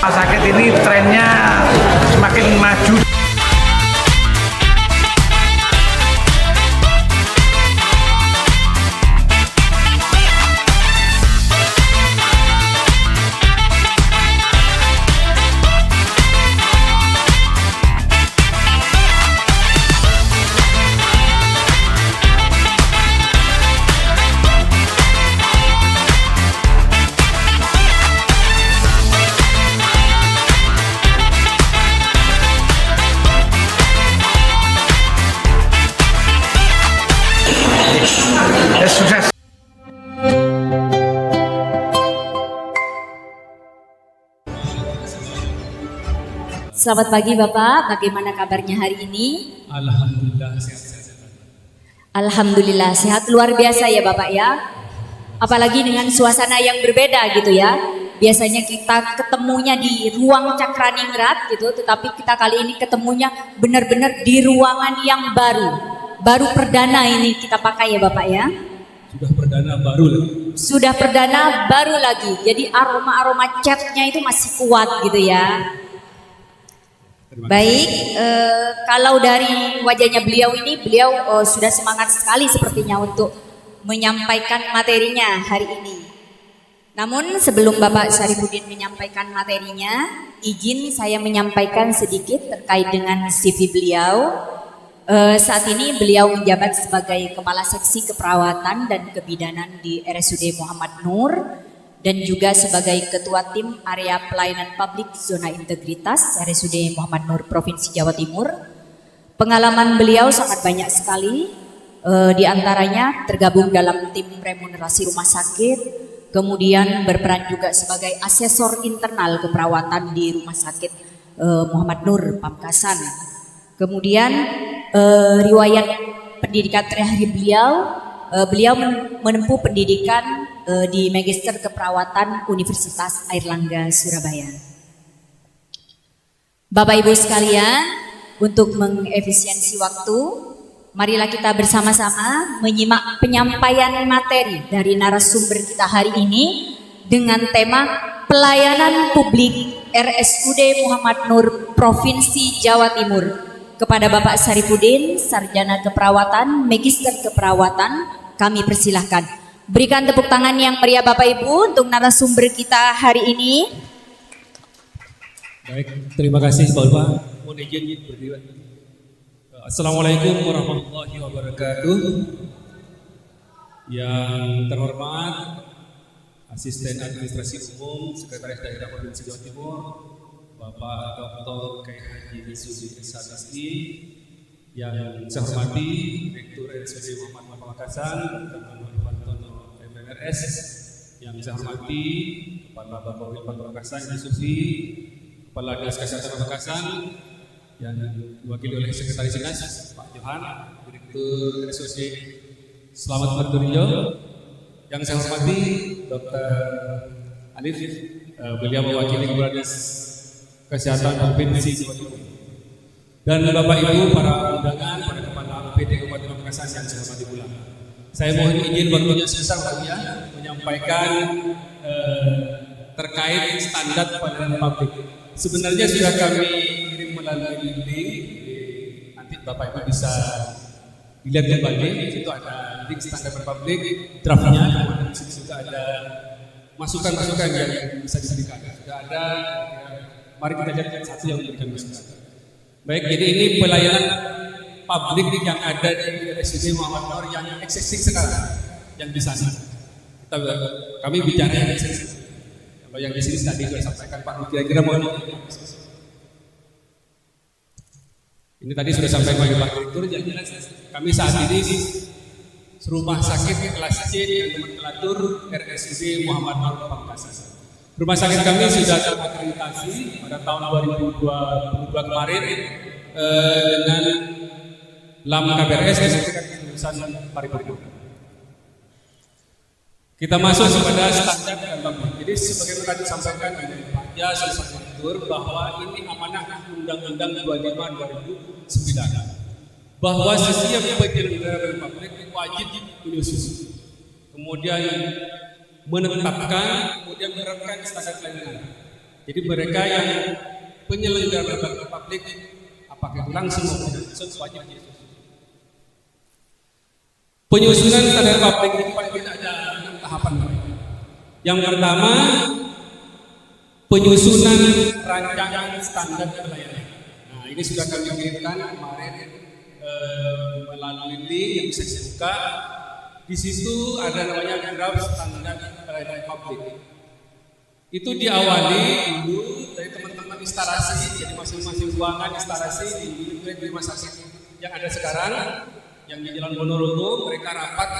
Rumah sakit ini trennya semakin maju. Sukses. Selamat pagi Bapak, bagaimana kabarnya hari ini? Alhamdulillah sehat. Alhamdulillah sehat, luar biasa ya Bapak ya. Apalagi dengan suasana yang berbeda gitu ya. Biasanya kita ketemunya di ruang Cakraningrat gitu, tetapi kita kali ini ketemunya benar-benar di ruangan yang baru. Baru perdana ini kita pakai ya Bapak ya. Sudah perdana baru lagi. Sudah perdana baru lagi. Jadi aroma-aroma catnya itu masih kuat gitu ya. Baik, kalau dari wajahnya beliau ini, beliau sudah semangat sekali sepertinya untuk menyampaikan materinya hari ini. Namun sebelum Bapak Syarifuddin menyampaikan materinya, izin saya menyampaikan sedikit terkait dengan CV beliau. Saat ini beliau menjabat sebagai Kepala Seksi Keperawatan dan Kebidanan di RSUD Muhammad Nur dan juga sebagai Ketua Tim Area Pelayanan Publik Zona Integritas RSUD Muhammad Nur Provinsi Jawa Timur. Pengalaman beliau sangat banyak sekali, di antaranya tergabung dalam tim remunerasi rumah sakit, kemudian berperan juga sebagai asesor internal keperawatan di Rumah Sakit Muhammad Nur Pamekasan. Kemudian riwayat pendidikan terakhir beliau menempuh pendidikan di Magister Keperawatan Universitas Airlangga Surabaya. Bapak Ibu sekalian, untuk mengefisiensi waktu, marilah kita bersama-sama menyimak penyampaian materi dari narasumber kita hari ini dengan tema Pelayanan Publik RSUD Muhammad Nur Provinsi Jawa Timur. Kepada Bapak Syarifuddin, Sarjana Keperawatan, Magister Keperawatan, kami persilahkan. Berikan tepuk tangan yang meriah Bapak Ibu untuk narasumber kita hari ini. Baik, terima kasih Bapak. Mohon izin berdiri. Assalamualaikum warahmatullahi wabarakatuh. Yang terhormat Asisten Administrasi Umum Sekretaris Daerah Provinsi Jawa Timur, Bapak Dr. Kiai Haji Misudi SHSI, yang saya hormati Direktur RSUD Muhammad Pamekasan, Dr. Mantono MNRS, yang saya hormati Kepala Bapaurin Pamekasan Misudi, Kepala Dinas Kesehatan Pamekasan, yang diwakili oleh Sekretaris Dinas Pak Johan, Direktur RSUD Selamat Marturijo, yang saya hormati Dr. Alif, beliau mewakili Kepala Dinas Kesehatan Provinsi Jawa Timur, dan Bapak Ibu para undangan, para kepala UPD Kabupaten Pamekasan yang saya hormati pula. Saya mohon izin waktunya sebesar ya menyampaikan terkait standar pelayanan publik. Sebenarnya sudah kami kirim melalui link, nanti Bapak Ibu bisa dilihat kembali. Di situ ada link standar publik draftnya, kemudian di situ juga ada masukan-masukan yang bisa diberikan. Sudah ada. Mari kita lihat satu yang memberikan masukan. Baik, jadi ini pelayanan publik yang ada di RSUD Muhammad Nur yang existing sekarang, yang di sana. Kami bicara yang existing. Kalau yang di sini tadi sudah sampaikan Pak Nur, kira-kira mau ini tadi sudah sampaikan oleh Pak Direktur. Yang jelas kami saat ini di Rumah Sakit kelas C dan nomenklatur RSUD Muhammad Nur Pamekasan. Rumah sakit kami sudah terakreditasi pada tahun 2022 kemarin dengan LAM KBRS dan lulusan paripurna. Kita masuk kepada standar dalam. Jadi sebagaimana disampaikan oleh Pak Jas Direktur bahwa ini amanah Undang-Undang 25/2009 bahwa setiap penyelenggara publik wajib khusus. Kemudian menetapkan, kemudian menerapkan standar pelayanan. Jadi mereka yang penyelenggara lembaga publik, apakah itu langsung maupun langsung, wajib disusun. Penyusunan standar publik itu paling tidak ada 6 tahapan. Yang pertama, penyusunan rancangan standar pelayanan. Nah, ini sudah kami kirimkan kemarin melalui link yang bisa dibuka. Di situ ada namanya draft standar pelayanan publik. Itu diawali dulu dari teman-teman instalasi, jadi masing-masing ruangan instalasi di rumah sakit yang ada sekarang, yang di Jalan Ponorogo, mereka rapat,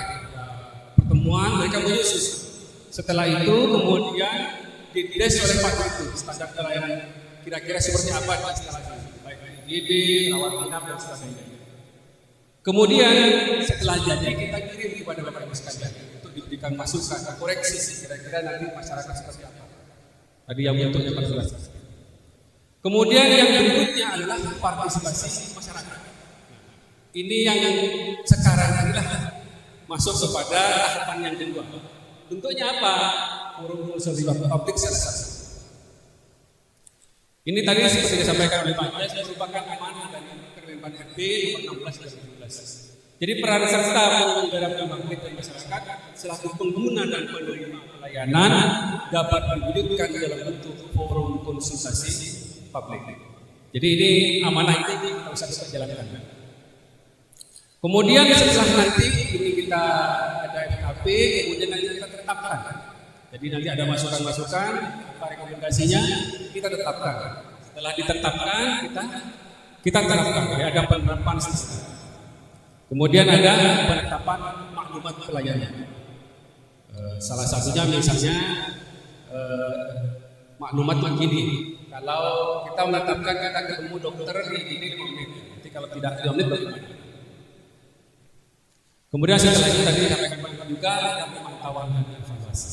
pertemuan, mereka menyusun. Setelah itu kemudian dides oleh Pak Dirut standar pelayanan kira-kira seperti apa di instalasi, baik IGD, rawat inap dan sebagainya. Kemudian setelah jadi kita kirim kepada Bapak Ibu sekalian untuk diberikan masukan, koreksi kira-kira nanti masyarakat seperti apa. Tadi yang bentuknya partisipasi. Kemudian yang berikutnya adalah partisipasi masyarakat. Ini yang sekarang inilah masuk kepada tahapan yang kedua. Bentuknya apa? Forum konsultasi publik salah satu. Ini tadi seperti disampaikan oleh Pak Jas, merupakan amanah dari Kemenpan RB nomor 16 2012. Jadi peran serta penyelenggara publik dan masyarakat selaku pengguna dan penerima pelayanan dapat diwujudkan dalam bentuk forum konsultasi publik. Jadi ini amanah ini harus kita jalankan. Kemudian setelah nanti ini kita ada FKP, kemudian nanti kita tetapkan. Jadi nanti ada masukan-masukan, apa rekomendasinya kita tetapkan. Setelah ditetapkan kita terapkan. Ya, ada penerapan sistem. Kemudian ada penetapan maklumat pelayanan. Salah satunya misalnya maklumat begini. Kalau kita menetapkan kita ketemu dokter di 5 menit. Nanti kalau tidak 5 menit bagaimana? Kemudian setelah itu tadi sampaikan juga ada pemantauan dan evaluasi.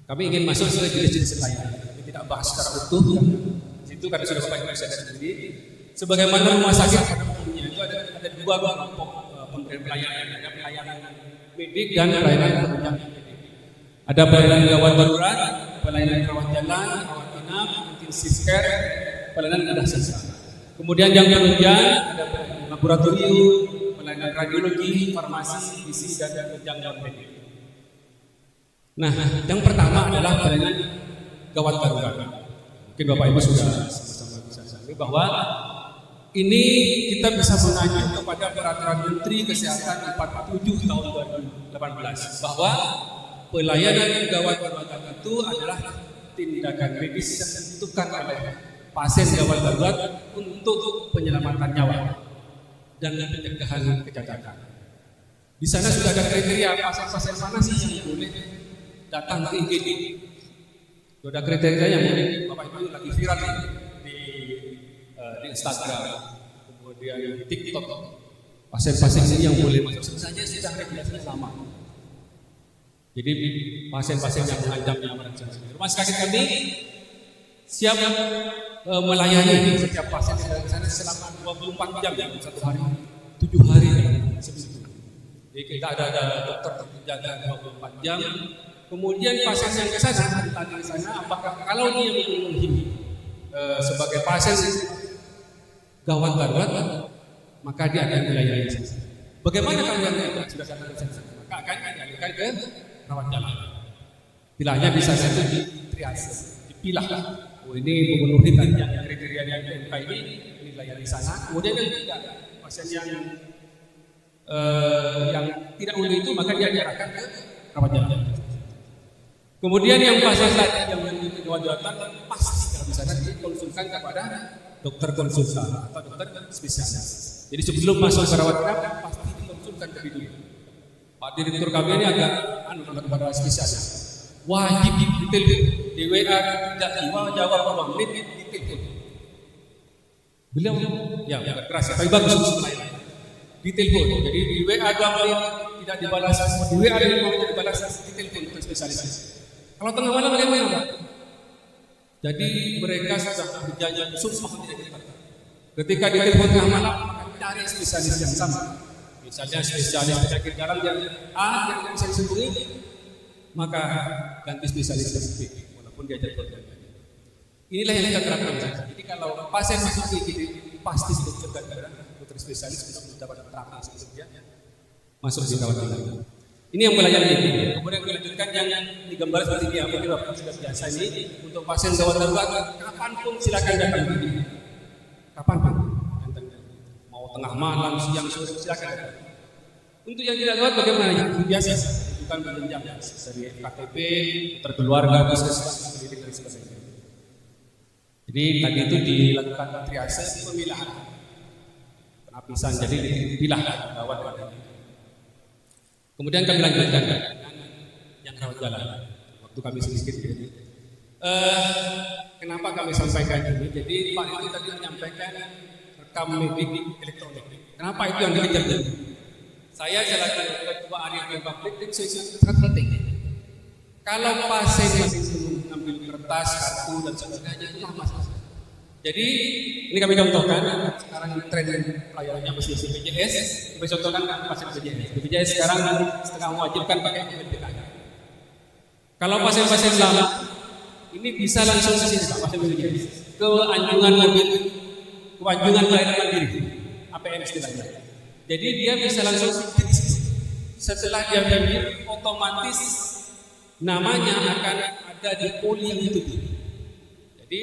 Kami ingin masuk ke jenis-jenis pelayanan. Tapi tidak bahas secara utuh. Itu karena sudah Bapak Ibu saya sendiri. Sebagaimana rumah sakit pada umumnya itu ada 2 kelompok pemberian pelayanan, ada pelayanan medik dan pelayanan penunjang medik. Ada pelayanan gawat darurat, pelayanan rawat jalan, rawat inap, intensive care, pelayanan mudah sisa. Kemudian yang penunjang ada pelayanan laboratorium, pelayanan radiologi, farmasi, gizi dan penunjang medik. Nah, yang pertama adalah pelayanan gawat darurat. Mungkin Bapak Ibu sudah sama-sama bisa sadari bahwa ini kita bisa mengacu kepada Peraturan Menteri Kesehatan 47 tahun 2018 bahwa pelayanan gawat darurat itu adalah tindakan medis yang dibutuhkan oleh pasien gawat darurat untuk penyelamatan nyawa dan pencegahan kecacatan. Di sana sudah ada kriteria pasien-pasien mana sih yang boleh datang ke IGD. Sudah kriterianya mungkin Bapak Ibu lagi viral di Instagram, kemudian di TikTok. Pasien-pasien ini yang boleh masuk saja sedang regulasinya sama. Jadi pasien-pasien yang mengancam nyawa dan sebagainya. Rumah sakit kami siap melayani setiap pasien yang ada di sana selama 24 jam dalam 1 hari, 7 hari dalam seminggu. Jadi kita ada dokter terjaga 24 jam. Kemudian pasien yang ke sana ditanya di sana apakah kalau dia memenuhi sebagai pasien gawat darurat, maka dia akan dilayani. Bagaimana kalau yang sudah datang ke sana? Maka akan dialihkan ke rawat jalan. Pilahnya bisa satu di triase, dipilah. Oh ini memenuhi tadi yang kriteria yang MK ini dilayani sana. Kemudian yang tidak pasien yang tidak memenuhi itu maka dia diarahkan ke rawat jalan. Kemudian yang pasien tadi yang memiliki gawat darurat pasti kalau di sana dikonsulkan kepada dokter konsultan atau dokter spesialis. Jadi sebelum masuk ke rawat inap pasti dikonsultan lebih dulu. Pak Direktur kami ini agak kepada spesialis. Wajib ditelepon di WA tidak jawab 2 menit ditelepon. Beliau ya keras tapi bagus pelayanan. Ditelepon. Jadi di WA 2 menit tidak dibalas, di WA 5 menit dibalas, ditelepon dokter spesialis. Kalau tengah malam bagaimana? Jadi mereka sudah berjanji sumpah tidak kita. Ketika ditelepon tengah malam, akan cari spesialis yang sama. Misalnya spesialis penyakit dalam yang A yang bisa disembuhi, maka ganti spesialis yang B. maupun diajar keluarga. Inilah yang kita terapkan. Jadi kalau pasien masuk ke IGD pasti sudah dokter spesialis bisa mendapat terapi sebelumnya masuk di rawat inap. Ini yang melayani ini. Kemudian dilanjutkan yang digambar seperti ini, mungkin Bapak sudah biasa ini untuk pasien gawat darurat, kapanpun silakan datang ke sini. Kapanpun, mau tengah malam, siang, sore silakan datang. Untuk yang tidak gawat bagaimana? Yang biasa, bukan berjenjang dari KTP, dokter keluarga, puskesmas, pendidik dan sebagainya. Jadi tadi itu dilakukan triase pemilahan, penapisan, jadi dipilah gawat. Kemudian kami lanjutkan yang rawat jalan. Waktu kami sedikit ini. Kenapa kami sampaikan ini? Jadi Pak itu tadi menyampaikan rekam medik elektronik. Kenapa itu yang dikejar? Saya selaku ketua area publik itu sangat penting. Kalau pasien masih belum mengambil kertas, kartu dan sebagainya itu lama. Jadi ini kami contohkan sekarang tren pelayanannya masih BPJS. Kami contohkan pasien BPJS. BPJS sekarang setengah mewajibkan pakai BPJS. Kalau pasien-pasien lama ini bisa langsung ke sini Pak, pasien BPJS ke anjungan mobil, ke anjungan pelayanan mandiri, APM istilahnya. Jadi dia bisa langsung setelah dia berdiri otomatis namanya akan ada di poli yang dituju. Jadi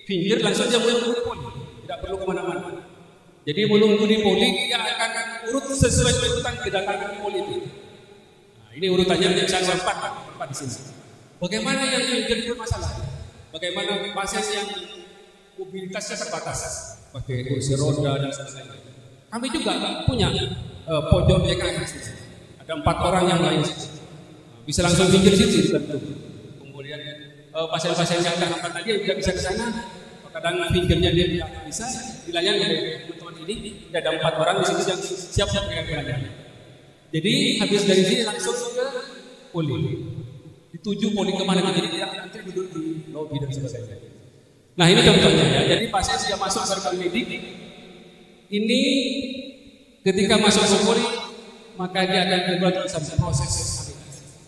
pinggir langsung dia menunggu di poli, tidak perlu kemana-mana. Jadi menunggu di poli dia akan urut sesuai urutan kedatangan di poli itu. Nah, ini urutannya misalnya empat di sini. Bagaimana yang pinggir bermasalah? Bagaimana pasien yang mobilitasnya terbatas, pakai kursi roda dan sebagainya. Kami juga punya pojok PKS. Ada 4 orang yang lain. Bisa langsung pinggir situ tentu. Kemudian pasien-pasien yang terhambat tadi yang tidak bisa ke sana, kadang pinggirnya dia tidak bisa dilayani oleh teman-teman ini. Ada 4 orang di sini yang siap dengan pelayanan. Jadi habis dari sini langsung ke poli. Dituju poli kemana? Jadi tidak nanti duduk di lobi dan sebagainya. Nah ini contohnya ya. Jadi pasien sudah masuk ke rekam medik. Ini ketika masuk ke poli maka dia akan berbuat sampai proses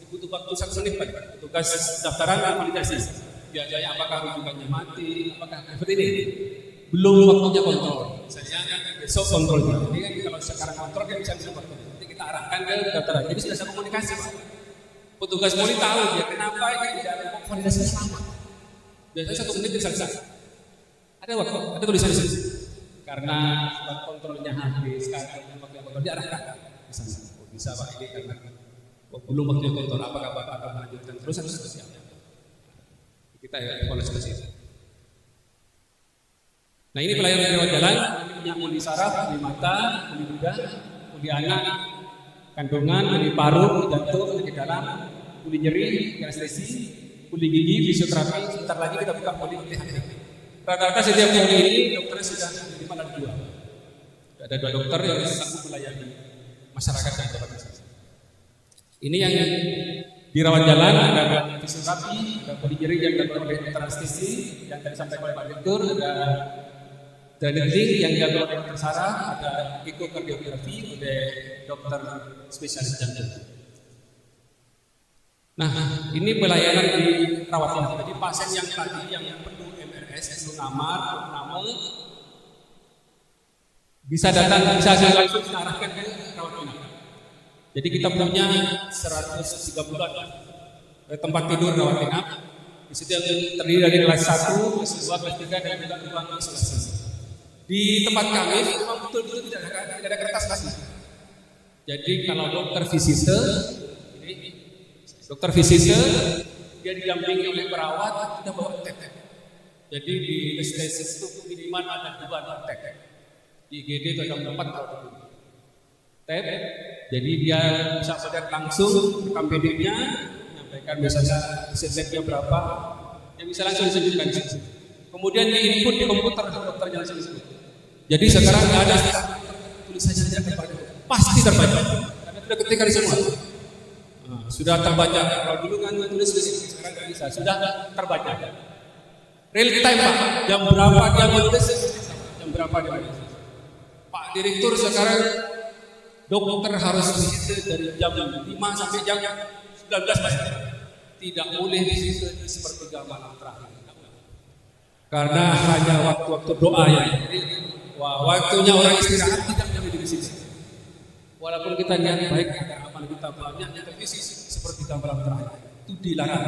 butuh waktu 1 menit Pak. Tugas daftaran dan validasi. Biasanya apakah rujukannya mati, apakah seperti ini. Belum waktunya kontrol. Saya besok kontrolnya. Jadi kan kalau sekarang kontrol kan bisa waktu. Nanti kita arahkan ke daftaran. Jadi sudah saya komunikasi Pak. Petugas poli tahu dia kenapa ini tidak ada validasinya lama. Biasanya 1 menit bisa selesai. Ada waktu, ada tulisan di sini. Karena kontrolnya habis, karena waktu diarahkan. Bisa Pak ini karena belum waktu kontrol, apakah Bapak akan melanjutkan terus atau seterusnya? Kita evaluasi ke situ. Nah ini pelayanan lewat jalan, punya uli saraf, uli mata, uli dada, uli anak, kandungan, uli paru, uli jantung, uli dalam, uli nyeri, anestesi, uli gigi, fisioterapi. Sebentar lagi kita buka uli hati. Rata-rata setiap uli ini dokternya sudah 5 dan 2. Ada 2 dokter yang sanggup melayani masyarakat yang berobat. Ini yang dirawat jalan, ada fisioterapi, ada poli nyeri yang dilakukan oleh anestesi yang tadi disampaikan oleh Pak Direktur, ada drainasing yang dilakukan oleh dokter saraf, ada ekokardiografi oleh dokter spesialis jantung. Nah, ini pelayanan di rawat inap. Jadi pasien yang tadi yang perlu MRS, perlu kamar, bisa datang, bisa langsung diarahkan ke rawat inap. Jadi kita punya 130 tempat tidur rawat inap. Di situ yang terdiri dari kelas 1, kelas 2, kelas 3 dan juga ruang isolasi. Di tempat kami memang betul-betul tidak ada kertas lagi. Jadi kalau dokter visiter dia didampingi oleh perawat, kita bawa tab. Jadi di anestesis itu minimal ada 2 tab. Di IGD itu ada 4 tab. Jadi dia bisa melihat langsung rekam mediknya, menyampaikan misalnya setnya berapa, dia bisa langsung disebutkan. Kemudian di-input di komputer dokternya langsung disebut. Jadi sekarang nggak ada tulisannya saja terbaca, pasti terbaca. Karena sudah ketika di semua, sudah terbaca. Kalau dulu kan tulis di sini, sekarang nggak bisa, sudah terbaca. Real time Pak, jam berapa dia menulis, jam berapa dia menulis. Pak Direktur sekarang dokter harus visit dari jam 5 sampai jam 19 pasti. tidak boleh di sepertiga malam terakhir. Karena hanya waktu-waktu doa yang waktunya orang istirahat tidak boleh di sini. Walaupun kita niat baik, amal kita banyak, tapi sepertiga malam terakhir itu dilarang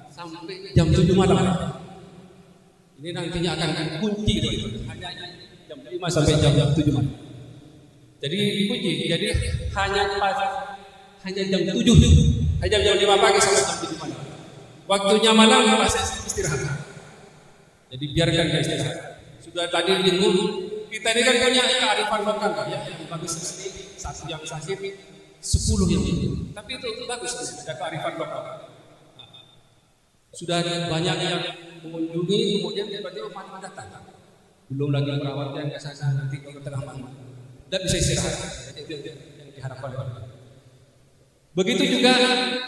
sampai jam 7 malam. Ini nantinya akan kunci itu. Hanya jam 5 sampai jam 7 malam. Jadi dikunci. Jadi hanya jam 7, hanya jam 5 pagi sampai jam 7 malam. Waktunya malam masih istirahat. Jadi biarkan dia istirahat. Sudah tadi minggu kita ini kan punya kearifan lokal ya, yang bagus sekali. Satu yang sakit, 10 yang ini. Tapi itu bagus, ada kearifan lokal. Sudah banyak yang mengunjungi, kemudian tiba-tiba Fatimah datang. Belum lagi perawat yang ke sana nanti kalau tengah malam. Dan bisa istirahat. Itu yang diharapkan. Begitu juga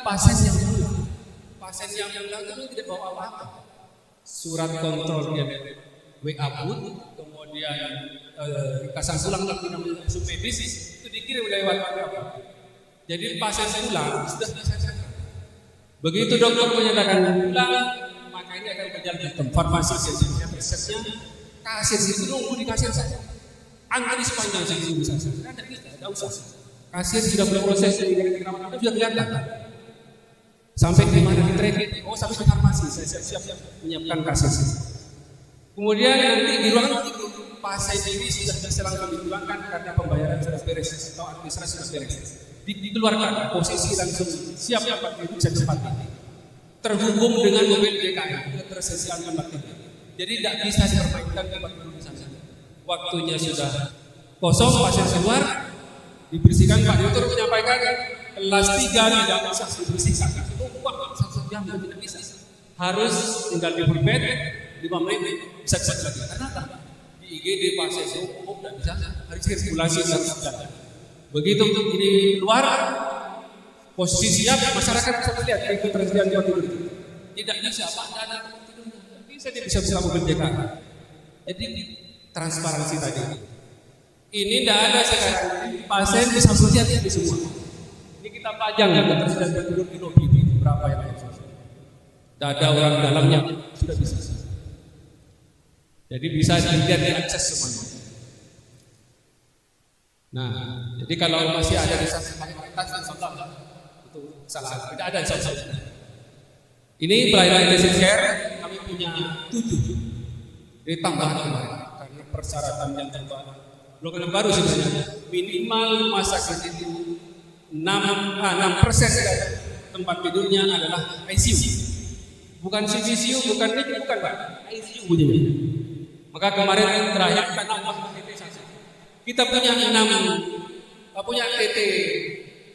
pasien yang pulang. Pasien yang pulang itu tidak bawa apa-apa. Surat kontrol dia WA pun, kemudian dikasang pulang lagi namanya submedis itu dikirim lewat apa. Jadi pasien pulang sudah bisa. Begitu dokter menyatakan pulang, maka ini akan berjalan ke farmasi yang resepnya kasir itu nunggu di kasir saja. Antri sepanjang itu bisa. Tidak usah. Kasir sudah berproses dari keramat itu sudah kelihatan. Sampai di mana di tracking, oh sampai ke farmasi, saya siap menyiapkan kasir. Kemudian nanti di ruangan itu pasien ini sudah bisa langsung dipulangkan karena pembayaran sudah beres atau administrasi sudah beres. Dikeluarkan posisi langsung siap dapat bisa cepat. Terhubung dengan mobil DKI ketersediaan tempat tidur. Jadi tidak bisa dipermainkan tempat tidur di sana. Waktunya sudah kosong, pasien keluar, dibersihkan. Pak Dokter menyampaikan kelas 3 tidak bisa dibersihkan. Satu jam tidak bisa. Harus tinggal di bed 5 menit bisa cepat lagi. Karena apa? Di IGD pasien itu tidak bisa harus sirkulasi harus jalan. Begitu ini keluar posisi siap, masyarakat bisa melihat ketersediaan tempat tidur. Tidak bisa Pak dana bisa dia bisa buka mobil DKI. Jadi transparansi tadi. Ini tidak ada sekarang pasien bisa melihat di semua. Ini kita pajang ketersediaan tempat tidur di lobi berapa yang ada. Tidak ada orang dalamnya sudah bisa. Jadi bisa dilihat diakses semuanya. Nah, jadi kalau masih ada di sana itu salah. Tidak ada insya. Ini pelayanan intensive care kami punya 7 ditambah kemarin karena persyaratan yang tambah. Belum baru sebenarnya minimal rumah sakit itu 6% dari tempat tidurnya adalah ICU. Bukan CCU, bukan ini, bukan Pak. ICU bunyinya. Maka kemarin terakhir kita nambah TT saja. Kita punya 6, punya TT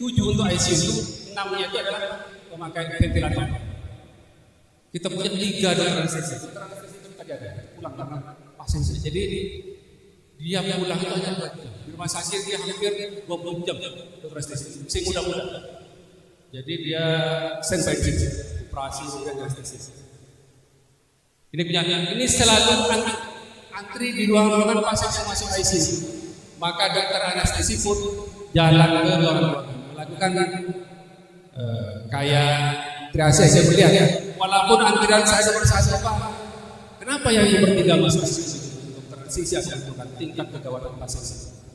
7 untuk ICU, 6-nya itu adalah memakai ventilator. Kita punya 3 dokter anestesi. Dokter anestesi itu tadi ada pulang karena pasien. Jadi dia pulang itu hanya di rumah sakit dia hampir 20 jam dokter anestesi. Si muda-muda. Jadi dia standby operasi dan anestesi. Ini punya ini selalu antri di ruangan pasien yang masuk ICU. Maka dokter anestesi pun jalan ke ruangan melakukan kayak triase saya melihat ya. Walaupun antrian saya seperti saya Pak. Kenapa yang bertiga masuk dokter anestesi akan menentukan tingkat kegawatan pasien.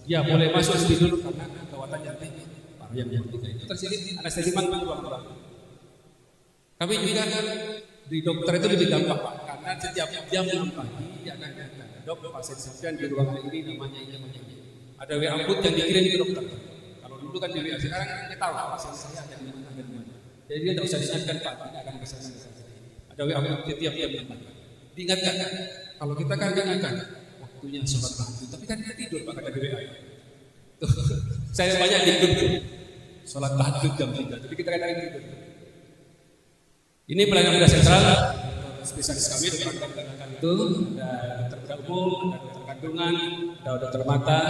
Dia boleh masuk lebih dulu karena kegawatan yang tinggi. Yang bertiga itu tersini anestesi memang ruang-ruang. Kami juga di dokter itu lebih gampang Pak, karena setiap jam 6 pagi dia akan datang. Dok, pasien sampean di ruangan ini namanya ini. Ada WA amput yang dikirim ke dokter. Kalau dulu kan di WA, sekarang kita tahu pasien saya ada di mana. Jadi dia tidak usah diingatkan Pak, tidak akan ke sana. Ada WA amput setiap jam 6 pagi. Diingatkan, kalau kita kan diingatkan waktunya sholat tahajud, tapi kan kita tidur Pak kata di WA. Saya banyak tidur. Sholat tahajud jam 3, tapi kita kadang tidur. Ini pelayanan beda sentral, spesialis kami itu ada dokter umum, ada dokter kandungan, ada dokter mata,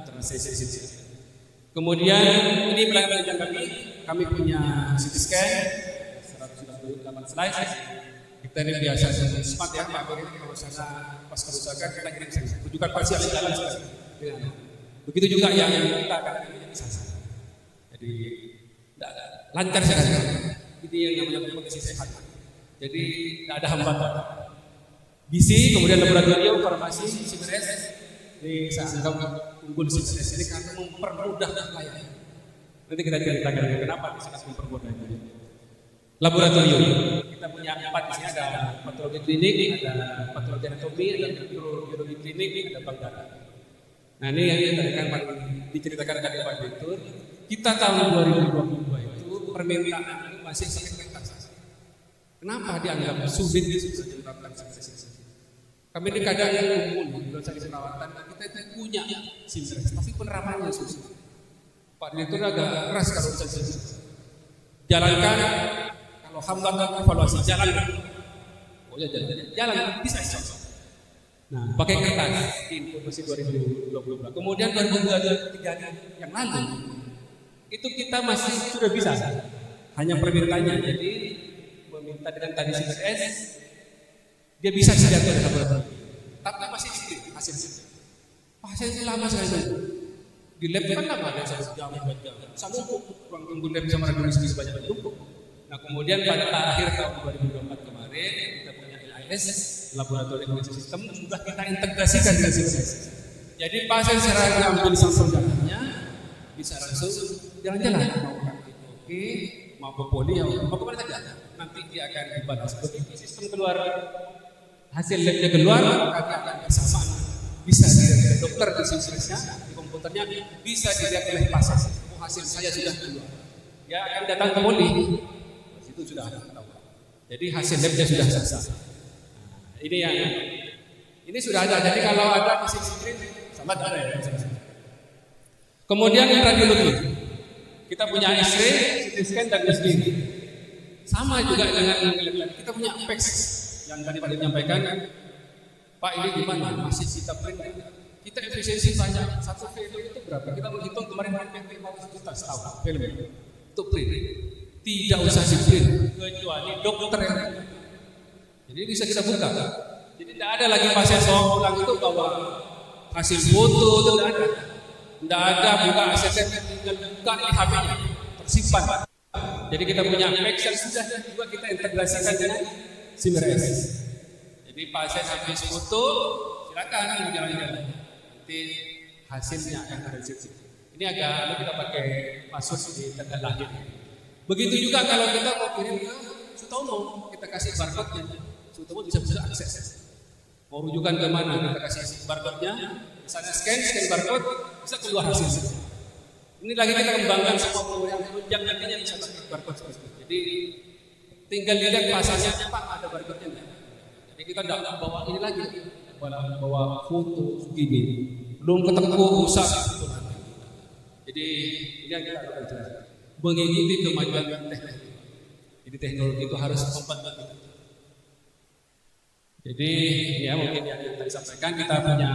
dokter anestesi. Kemudian ini pelayanan yang kami punya CT scan 198 slide. Kita ini biasa smart ya Pak, kalau sana pas kerusakan kita kirim rujukan pasien jalan sekali. Begitu juga yang kita akan jadi lancar sekali. ini yang namanya kompetisi sehat. Jadi tidak ada hambatan. Gizi, kemudian laboratorium, farmasi, CBRS, ini saya anggap unggul CBRS ini karena mempermudah pelayanan. Nanti kita ceritakan kenapa sangat mempermudah ini. Laboratorium, kita punya 4 di sini, ada patologi klinik, ada patologi anatomi, ada biologi klinik, ada bank data. Nah ini yang diceritakan tadi Pak Direktur. Kita tahun 2022 itu permintaan itu masih sangat ketat. Kenapa dianggap sulit diterapkan CBRS? Kami ini kadang kumpul di sakit perawatan, kita itu punya CBRS, tapi penerapannya susah. Pak Direktur agak keras kalau CBRS. Jalankan, kalau hambatan evaluasi jalankan. Oh ya jalan bisa. Nah, pakai kertas di informasi 2022. Kemudian 2023 yang lalu itu kita masih sudah bisa. Hanya permintaannya, jadi meminta dengan tadi CBRS, dia bisa sejatuh dari laboratorium. Tapi masih sedikit hasilnya. Hasilnya lama sekali. Di lab kan lama, ada 1 jam, 2 jam. Sama ruang tunggu lab sama regulasi sebanyak itu. Nah, kemudian pada akhir tahun 2024 kemarin kita punya LIS, Laboratorium Informasi Sistem, sudah kita integrasikan dengan CBRS. Jadi pasien secara diambil sampel darahnya bisa langsung jalan-jalan mau ke poli mau kemana saja. Nanti dia akan dibalas. Begitu sistem keluar, hasil labnya keluar, kami akan bersamaan. Bisa dilihat oleh dokter di CBRS-nya, di komputernya, bisa dilihat oleh pasien. Oh, hasil saya sudah keluar. Ya akan datang ke poli. Itu sudah tahu. Jadi hasil labnya sudah selesai. Ini sudah ada. Jadi kalau ada mesin screen sama ada ya. Kemudian radiologi. Kita punya X-ray, CT scan dan USG. Sama juga dengan kita punya PEX yang tadi Pak menyampaikan. Pak ini gimana? Masih kita print. Kita efisiensi banyak. Satu film itu berapa? Kita menghitung kemarin hampir 500 juta setahun film untuk print. Tidak usah di print kecuali dokter yang. Jadi bisa kita buka. Jadi tidak ada lagi pasien bawa pulang itu bawa hasil foto itu tidak ada. Tidak ada buka ACT tinggal buka di HP-nya tersimpan. Jadi kita punya PEX yang sudah juga kita integrasikan dengan CBRS. Jadi pasien habis foto silakan jalan-jalan. Nanti hasilnya akan ada di situ. Ini agak kita pakai masuk di tanda lahir. Begitu juga kalau kita mau kirim ke Sutomo, kita kasih barcode-nya. Sutomo bisa akses. Mau rujukan ke mana, kita kasih barcode-nya. Misalnya scan barcode, bisa keluar hasilnya. Ini lagi kita kembangkan semua program yang nantinya bisa pakai barcode seperti itu. Jadi tinggal dilihat pasarnya Pak ada barcode-nya. Jadi kita tidak bawa ini lagi, bawa foto begini, belum ketemu rusak. Jadi ini yang kita lakukan, mengikuti kemajuan teknologi. Jadi teknologi itu harus membantu. Jadi ya mungkin yang tadi sampaikan kita punya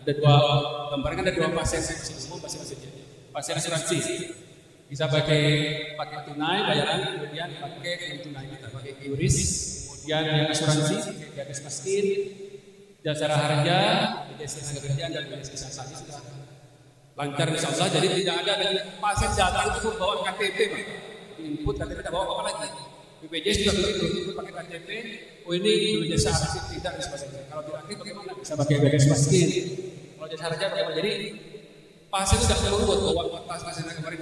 ada 2 gambarnya, ada 2 pasien umum, pasien asuransi bisa pakai tunai bayaran, kemudian pakai non tunai kita pakai QRIS, kemudian yang asuransi BPJS Miskin, Jasara Harja, BPJS Tenaga dan BPJS Kesehatan sudah lancar insyaallah. Jadi tidak ada lagi pasien datang itu bawa KTP Pak, input KTP tidak bawa apa lagi. BPJS juga begitu, pakai KTP. Oh ini BPJS Kesehatan tidak dan sebagainya. Kalau tidak bagaimana bisa pakai BPJS Miskin? Kalau Jasara Harja bagaimana? Jadi pasien itu tidak perlu buat bawa kertas pasien kemarin.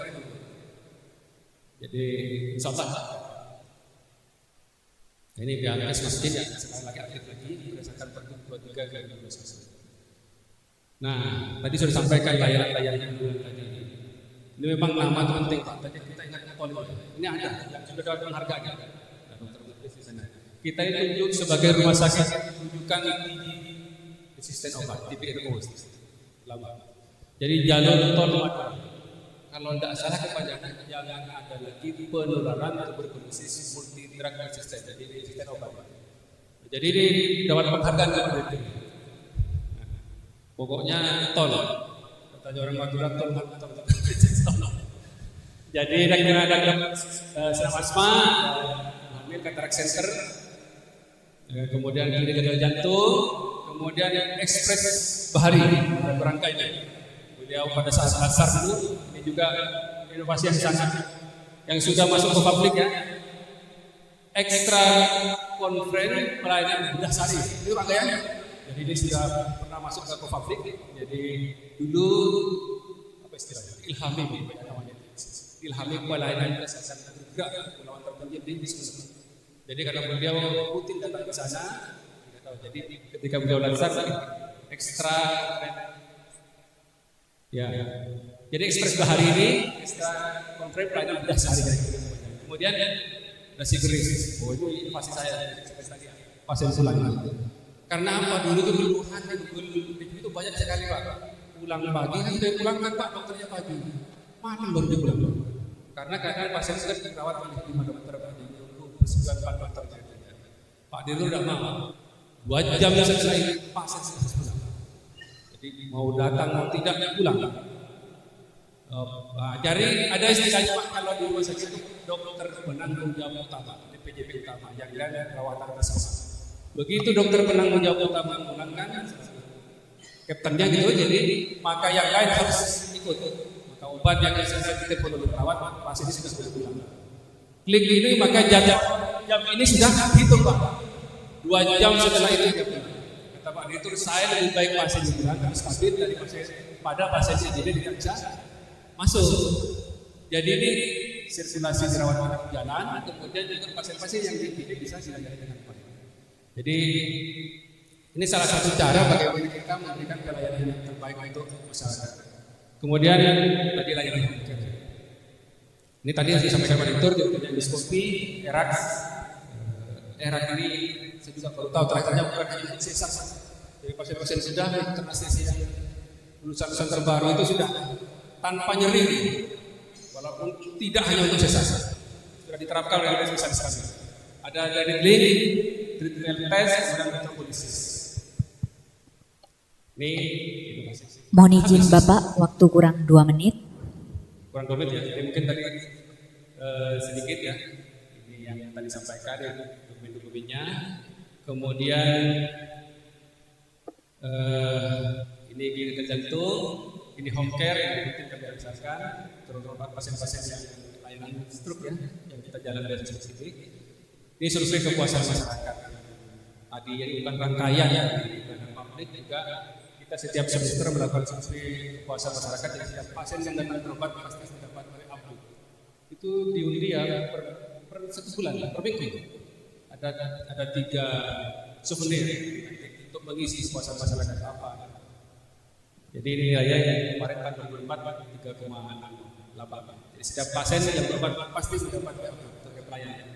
Jadi insyaallah ini BPJS Miskin yang sekarang lagi aktif lagi berdasarkan Pergub 23 ke 2021. Nah, tadi sudah disampaikan layanan tadi. Ini memang nama itu penting Pak. Tadi kita ingat tolong. Ini ada yang sudah dapat penghargaan. Kita ini tunjuk sebagai rumah sakit rujukan asisten obat TPNO lama. Jadi jalur tol Madura. Kalau tidak salah kepanjangan jangan ada lagi penularan tuberkulosis multi drug resistant. Jadi asisten obat. Jadi ini dapat penghargaan dari itu. Pokoknya tol. Kata orang Madura tol. Jadi ada Senam Asma, Hamil Katarak Center, kemudian klinik gagal jantung, kemudian Ekspres Bahari dan berangkainya. Beliau pada saat asar dulu, ini juga inovasi yang sangat yang sudah masuk ke publik ya. ekstra conference pelayanan bedah sari. Itu rangkaian. Jadi ini sudah pernah masuk ke pabrik. Jadi dulu apa istilahnya? Ilhami namanya. Ilhami pelayanan kesehatan juga Kepulauan terpencil di Sumatera. Jadi karena beliau rutin datang ke sana, jadi ketika beliau lansar ekstra ya. Jadi ekspres hari ini ekstra konferensi pelayanan bedah sehari. Kemudian nasi geris. Oh itu inovasi saya pasien sulang. Karena apa dulu itu keluhan itu banyak sekali Pak. Pulang pagi kan dia pulang kan Pak dokternya pagi. Malam baru dia pulang. Karena kadang pasien sudah dirawat oleh 5 dokter Pak. Jadi 9 dokter. Pak Dirut tidak mau. 2 jam setelah itu pasien sudah pulang. Jadi mau datang mau tidak pulang. Jadi ada istilahnya Pak kalau di rumah sakit itu dokter penanggung jawab utama, DPJP utama, yang dan perawatan bersama. Begitu dokter penanggung jawab utama memulangkan, kaptennya gitu, jadi maka yang lain harus ikut. Maka obat yang kita perlu dirawat, pasien ini sudah boleh pulang. Klik ini maka jam ini sudah hitung Pak. 2 jam setelah itu dia pulang. Kata Pak Direktur, saya lebih baik pasien pulang karena stabil dari pasien pada pasien jadi tidak bisa masuk. Jadi ini sirkulasi dirawat inap jalan, kemudian juga pasien-pasien yang tidak bisa dilayani dengan baik. Jadi ini salah satu cara bagaimana kita memberikan pelayanan yang terbaik untuk masyarakat. Kemudian tadi layanan healthcare. Ini tadi yang disampaikan Pak Direktur, juga endoskopi, ERAK. ERAK ini saya juga baru tahu terakhirnya bukan hanya sesar. Jadi pasien-pasien sudah anestesi yang lulusan terbaru itu sudah tanpa nyeri, walaupun tidak hanya untuk sesar, sudah diterapkan oleh spesialis kami. Ada dari klinik, treatment test, kemudian metropolisis. Ini Mohon izin Bapak, waktu kurang 2 menit. Kurang 2 menit ya, jadi mungkin tadi sedikit ya, ini yang tadi sampaikan ya, dokumen-dokumennya. Kemudian ini gigi jantung. Ini home care yang rutin kami realisasikan, terutama pasien-pasien yang layanan stroke ya, yang kita jalan dari sini. Ini survei kepuasan masyarakat. Tadi yang bukan rangkaian ya, di publik juga kita setiap semester melakukan survei kepuasan masyarakat. Jadi setiap pasien yang datang berobat pasti mendapat oleh ampun. Itu diundi ya per 1 bulan, per minggu. Ada 3 souvenir untuk mengisi kepuasan masyarakat apa. Jadi nilainya yang kemarin tahun 2004 3,8. Jadi setiap pasien yang berobat pasti mendapat pelayanan.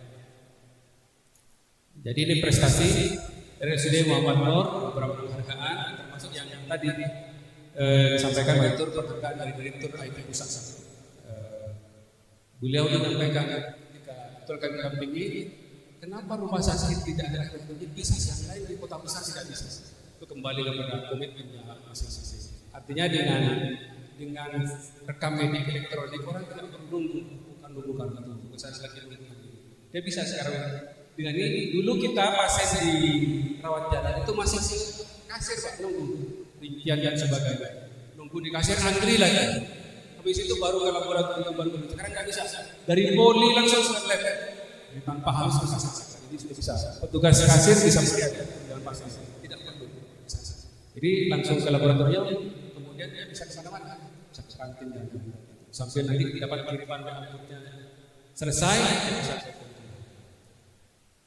Jadi ini prestasi dari RSUD Muhammad Nur, beberapa penghargaan termasuk yang tadi disampaikan Direktur penghargaan dari Direktur IT Pusat. Beliau menyampaikan ketika betul kami ini, kenapa rumah sakit tidak ada elektronik bisa, yang lain di kota besar tidak bisa. Itu kembali kepada komitmennya masing-masing. Artinya dengan rekam medik elektronik orang tidak perlu nunggu kartu. Saya lagi dia bisa sekarang dengan ini. Dulu kita pasien di rawat jalan itu masih kasir Pak, nunggu rincian dan sebagainya. Nunggu di kasir antri lagi. Habis itu baru ke laboratorium baru. Sekarang nggak bisa. Dari poli langsung ke lab. Tanpa harus ke kasir. Jadi sudah bisa. Petugas kasir bisa melihat dengan pasien. Tidak perlu. Jadi langsung ke laboratorium. Kemudian dia bisa ke mana-mana, bisa ke kantin dan sambil nanti dapat kiriman outputnya selesai.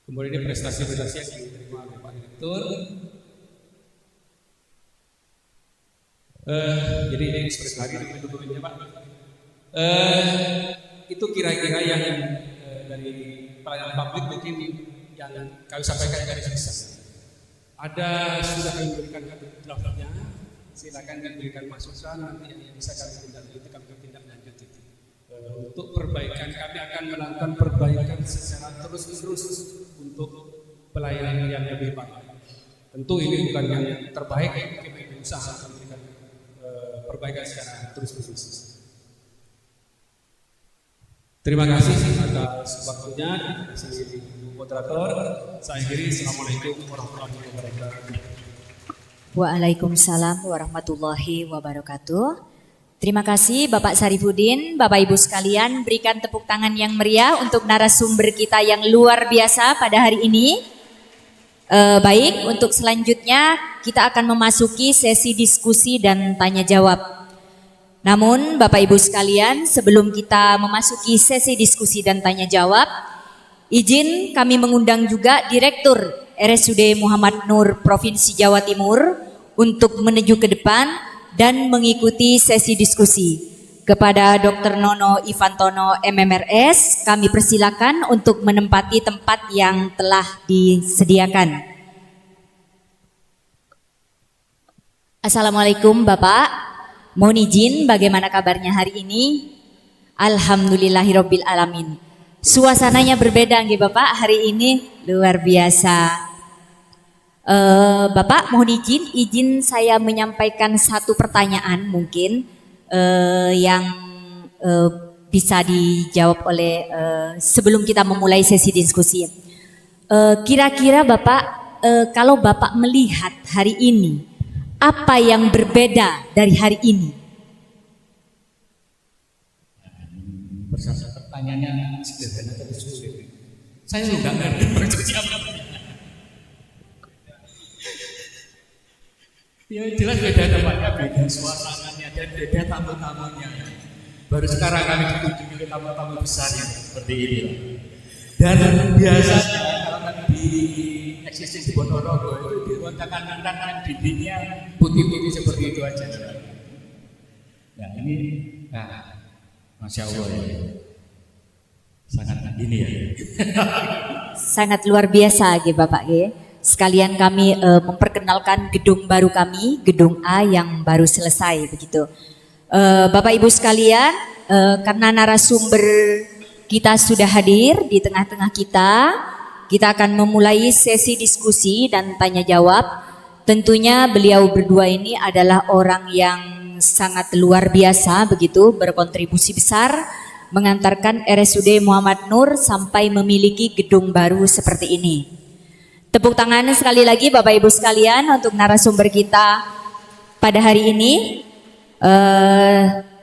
Kemudian ini prestasi-prestasi yang diterima oleh Pak Direktur. Jadi ini seperti lagi dokumennya Pak. Itu kira-kira yang dari pelayanan publik mungkin yang kami sampaikan dari sukses. Ada sudah kami berikan draftnya. Silakan diberikan masukan nanti yang bisa kami tindak lanjuti. Untuk perbaikan kami akan melakukan perbaikan secara terus-menerus untuk pelayanan yang lebih baik. Tentu ini bukan yang terbaik, kami berusaha memberikan perbaikan secara terus-menerus. Terima kasih atas waktunya. Moderator, saya akhiri. Assalamualaikum warahmatullahi wabarakatuh. Waalaikumsalam warahmatullahi wabarakatuh. Terima kasih Bapak Sarifudin, Bapak Ibu sekalian, berikan tepuk tangan yang meriah untuk narasumber kita yang luar biasa pada hari ini. Baik, untuk selanjutnya kita akan memasuki sesi diskusi dan tanya jawab. Namun Bapak Ibu sekalian, sebelum kita memasuki sesi diskusi dan tanya jawab, izin kami mengundang juga Direktur RSUD Muhammad Nur Provinsi Jawa Timur untuk menuju ke depan dan mengikuti sesi diskusi. Kepada Dr. Nono Ivantono MMRS, kami persilakan untuk menempati tempat yang telah disediakan. Assalamualaikum Bapak, mohon izin bagaimana kabarnya hari ini? Alhamdulillahirabbil alamin. Suasananya berbeda nggih Bapak, hari ini luar biasa. Bapak mohon izin saya menyampaikan satu pertanyaan mungkin yang bisa dijawab oleh sebelum kita memulai sesi diskusi. Kira-kira Bapak, kalau Bapak melihat hari ini, apa yang berbeda dari hari ini? Pertanyaannya sederhana tapi sulit. Saya nggak ngerti ya jelas beda tempatnya, beda suasananya, dan beda tamu-tamunya. Baru sekarang kami dikunjungi oleh tamu-tamu besar yang seperti ini. Dan biasanya kalau di existing di Ponorogo itu dirontakan dindingnya putih-putih seperti itu aja. Nah ini, Masya Allah ya. Sangat ini ya. Sangat luar biasa gitu Bapak ya. Sekalian kami memperkenalkan gedung baru kami, gedung A yang baru selesai begitu. Bapak Ibu sekalian, karena narasumber kita sudah hadir di tengah-tengah kita akan memulai sesi diskusi dan tanya jawab. Tentunya beliau berdua ini adalah orang yang sangat luar biasa begitu, berkontribusi besar mengantarkan RSUD Muhammad Nur sampai memiliki gedung baru seperti ini. Tepuk tangan sekali lagi Bapak Ibu sekalian untuk narasumber kita pada hari ini.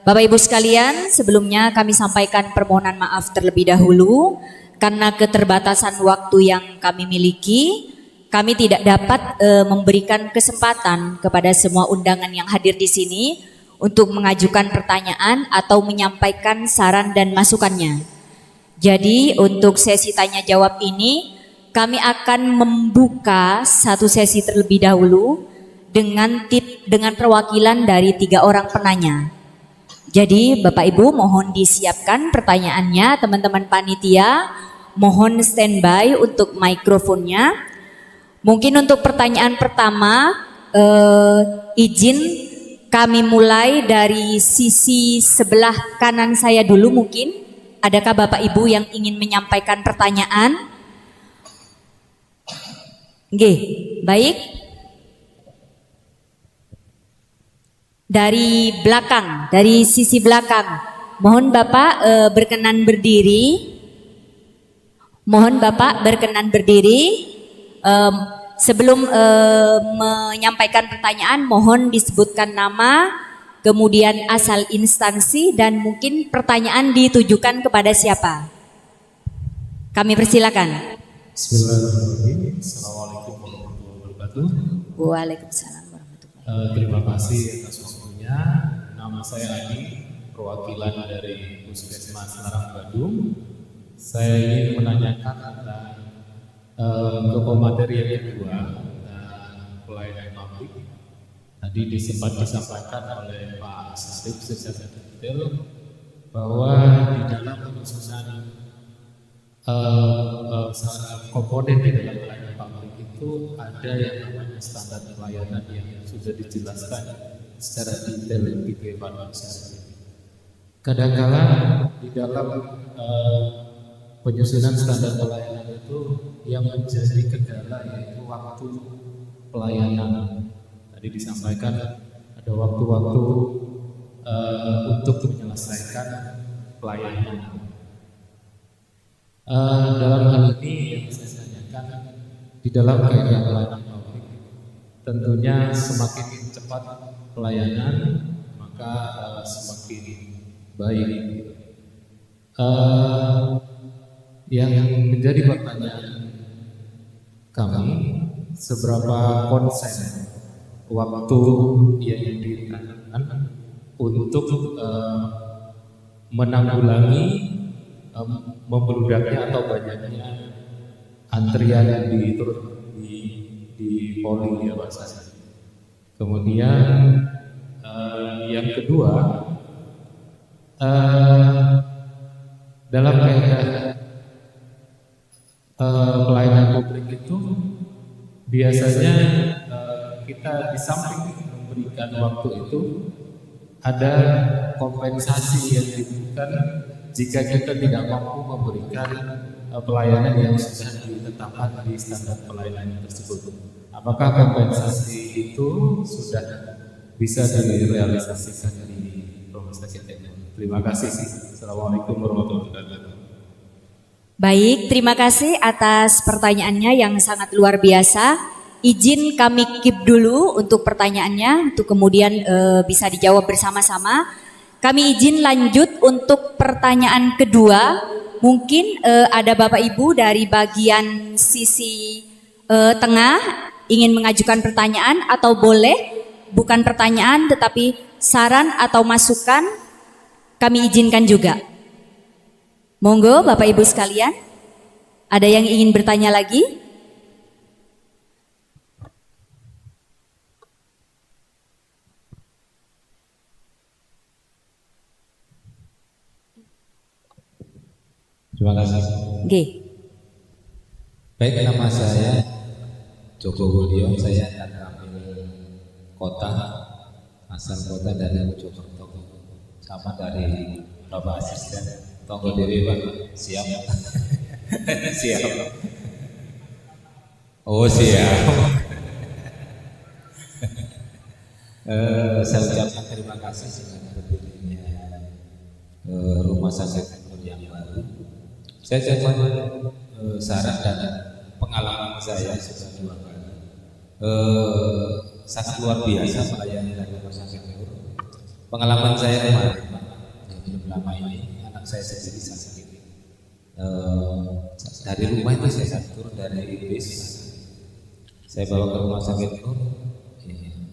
Bapak Ibu sekalian, sebelumnya kami sampaikan permohonan maaf terlebih dahulu karena keterbatasan waktu yang kami miliki. Kami tidak dapat memberikan kesempatan kepada semua undangan yang hadir di sini untuk mengajukan pertanyaan atau menyampaikan saran dan masukannya. Jadi untuk sesi tanya jawab ini kami akan membuka satu sesi terlebih dahulu dengan perwakilan dari 3 orang penanya. Jadi Bapak Ibu mohon disiapkan pertanyaannya, teman-teman panitia mohon standby untuk mikrofonnya. Mungkin untuk pertanyaan pertama izin kami mulai dari sisi sebelah kanan saya dulu mungkin. Adakah Bapak Ibu yang ingin menyampaikan pertanyaan? Nggih, baik. Dari belakang, dari sisi belakang. Mohon Bapak berkenan berdiri. Mohon Bapak berkenan berdiri. Sebelum menyampaikan pertanyaan, mohon disebutkan nama, kemudian asal instansi, dan mungkin pertanyaan ditujukan kepada siapa. Kami persilakan. Bismillahirrahmanirrahim. Assalamualaikum warahmatullahi wabarakatuh. Waalaikumsalam warahmatullahi wabarakatuh. Terima kasih atas waktunya. Nama saya Adi, perwakilan dari Puskesmas Larang Badung. Saya ingin menanyakan tentang materi yang kedua tentang pelayanan publik. Tadi sempat disampaikan oleh Pak Sarif secara detail bahwa di dalam penyusunan komponen di dalam pelayanan publik itu ada yang namanya standar pelayanan yang sudah dijelaskan secara detail di Dewan Syariah. Kadang-kala di dalam penyusunan standar pelayanan itu yang menjadi kendala yaitu waktu pelayanan. Tadi disampaikan ada waktu-waktu untuk menyelesaikan pelayanan. Dalam hal ini yang saya tanyakan di dalam kaidah pelayanan publik, tentunya semakin cepat pelayanan maka semakin baik. Yang menjadi pertanyaan kami, seberapa konsen waktu yang diberikan untuk menanggulangi membludaknya atau banyaknya antrian di poli ya Pak Sasi. Kemudian yang kedua, dalam kaitan pelayanan publik itu biasanya kita di samping memberikan waktu itu ada kompensasi yang diberikan jika kita tidak mampu memberikan pelayanan yang sudah ditetapkan di standar pelayanan tersebut. Apakah kompensasi itu sudah bisa direalisasikan di Rumah Sakit ini? Terima kasih. Assalamualaikum warahmatullahi wabarakatuh. Baik, terima kasih atas pertanyaannya yang sangat luar biasa. Izin kami keep dulu untuk pertanyaannya, untuk kemudian bisa dijawab bersama-sama. Kami izin lanjut untuk pertanyaan kedua. Mungkin ada Bapak Ibu dari bagian sisi tengah ingin mengajukan pertanyaan, atau boleh bukan pertanyaan tetapi saran atau masukan, kami izinkan juga. Monggo Bapak Ibu sekalian, ada yang ingin bertanya lagi? Terima kasih. Oke. Baik, nama saya Joko Wulyo, saya akan ambil kota, asal kota dari Mojokerto, sama dari Bapak Asisten. Tunggu diri Pak, siap? Siap. Oh siap. Saya ucapkan terima kasih dengan berdirinya Rumah Sakit Nur yang baru. Saya cuma saran dan pengalaman saya sudah 2 kali. Sangat luar biasa melayani dari Rumah Sakit Nur. Pengalaman saya kemarin, yang belum lama ini, saya sendiri sakit. Dari rumah itu saya turun dari bis, saya bawa ke Rumah Sakit Nur.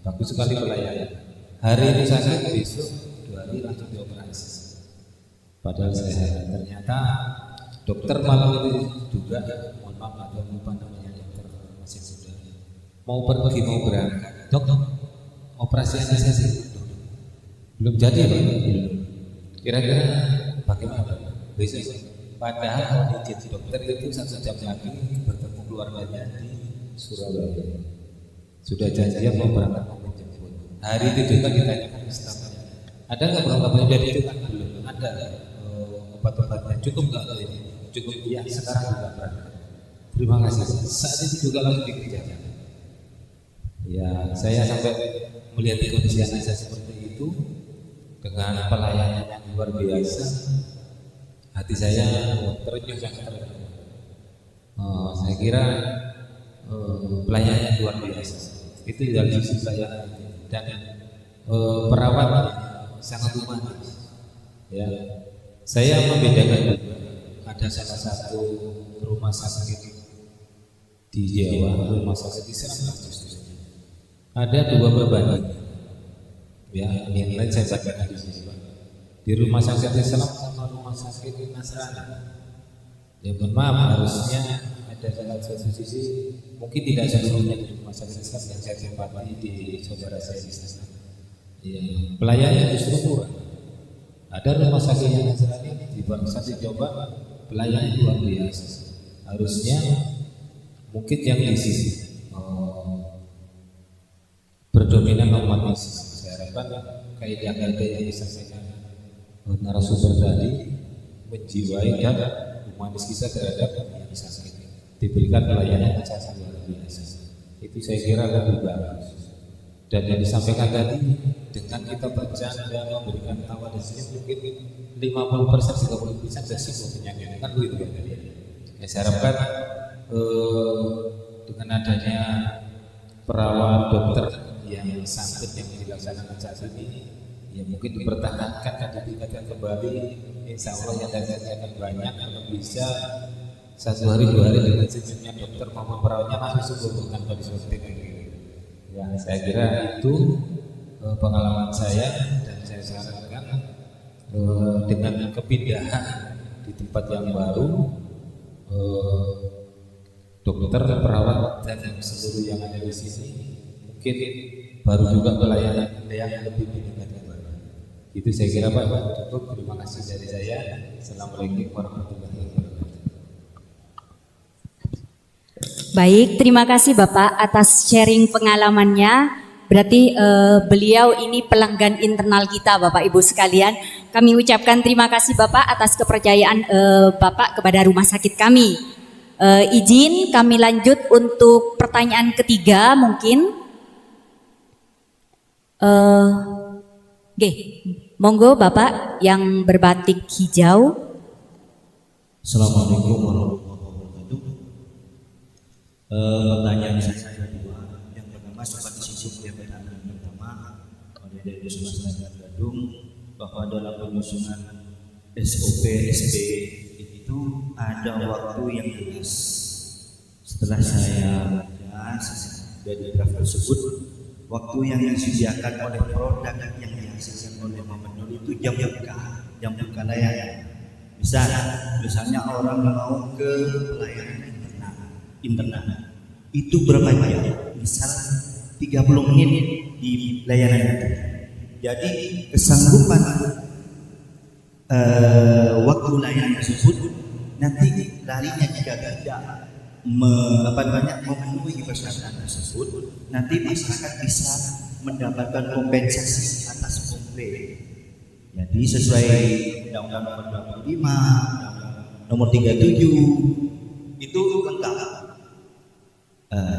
Bagus sekali pelayanan. Hari ini sakit, besok 2 hari langsung dioperasi. Padahal saya ternyata dokter malam itu juga, mohon maaf ada lupa namanya, dokter masih sudah mau pergi mau berangkat. Dok, operasi anestesi belum jadi Pak. Kira-kira bagaimana besok? Padahal kalau di dokter itu 1 jam lagi bertemu keluarganya di Surabaya. Sudah janjian mau berangkat mau menjemput. Hari itu juga kita tanya stafnya, ada nggak perlengkapannya? Jadi itu kan belum ada. Obat-obatnya cukup nggak? Cukup ya, sekarang juga berangkat. Terima kasih. Saat itu juga langsung dikerjakan. Ya, saya sampai melihat kondisi anak saya seperti itu dengan pelayanan yang luar biasa. Hati saya terenyuh sangat terenyuh. Saya kira pelayanan luar biasa. Itu dari sisi pelayanan dan perawat sangat humanis. Ya, saya membedakan juga. Ada salah satu rumah sakit di Jawa, rumah sakit di sana ada 2 beban. Ya, yang lain saya bacakan di sini. Di Rumah Sakit Islam sama Rumah Sakit Nasrani. Ya mohon maaf, harusnya ada salah satu sisi, mungkin tidak seluruhnya di Rumah Sakit Islam yang saya tempati di saudara saya di sana. Ya, pelayanannya justru kurang. Ada rumah sakit yang Nasrani di bangsa dicoba, pelayanannya luar biasa. Harusnya mungkin yang di sisi berdominan umat Islam. Saya harapkan kaidah-kaidah yang disampaikan narasumber tadi menjiwai dan humanis kita terhadap yang sakit, diberikan pelayanan yang sangat luar biasa. Itu saya kira lebih bagus. Dan yang disampaikan tadi, dengan kita bercanda memberikan tawa dan senyum, mungkin 50% 30% dari semua penyakit kan begitu kan. Ya, saya harapkan dengan adanya perawat dokter yang santun yang dilaksanakan saat ini, ya mungkin dipertahankan dan ditingkatkan kembali. Insya Allah yang akan banyak kalau bisa 1 hari 2 hari dengan sejenisnya dokter maupun perawatnya langsung bukan pada seperti ini. Ya saya kira itu pengalaman saya, dan saya sarankan dengan kepindahan di tempat yang baru, dokter, perawat dan seluruh yang ada di sini mungkin baru juga pelayanan yang lebih meningkatkan lagi. Itu saya kira Pak, cukup. Terima kasih dari saya. Assalamualaikum warahmatullahi wabarakatuh. Baik, terima kasih Bapak atas sharing pengalamannya. Berarti beliau ini pelanggan internal kita Bapak Ibu sekalian. Kami ucapkan terima kasih Bapak atas kepercayaan Bapak kepada rumah sakit kami. Izin kami lanjut untuk pertanyaan ketiga mungkin. Monggo Bapak yang berbatik hijau. Assalamualaikum warahmatullahi wabarakatuh. Pertanyaan saya ada dua. Yang pertama sempat disinggung di pertanyaan pertama oleh dari Masyarakat Gadung bahwa dalam penyusunan SOP SP itu ada waktu yang jelas. Setelah saya baca dari draft tersebut, waktu yang disediakan oleh produk yang dihasilkan oleh Muhammad Nur itu jam buka layanan. Misalnya orang mau ke pelayanan internal itu berapa jam? Misal 30 menit di layanan itu. Jadi kesanggupan waktu layanan tersebut nanti larinya jika tidak memenuhi persyaratan tersebut, nanti masyarakat bisa mendapatkan kompensasi atas komplain. Jadi sesuai Undang-Undang Nomor 25, Nomor 37 itu lengkap.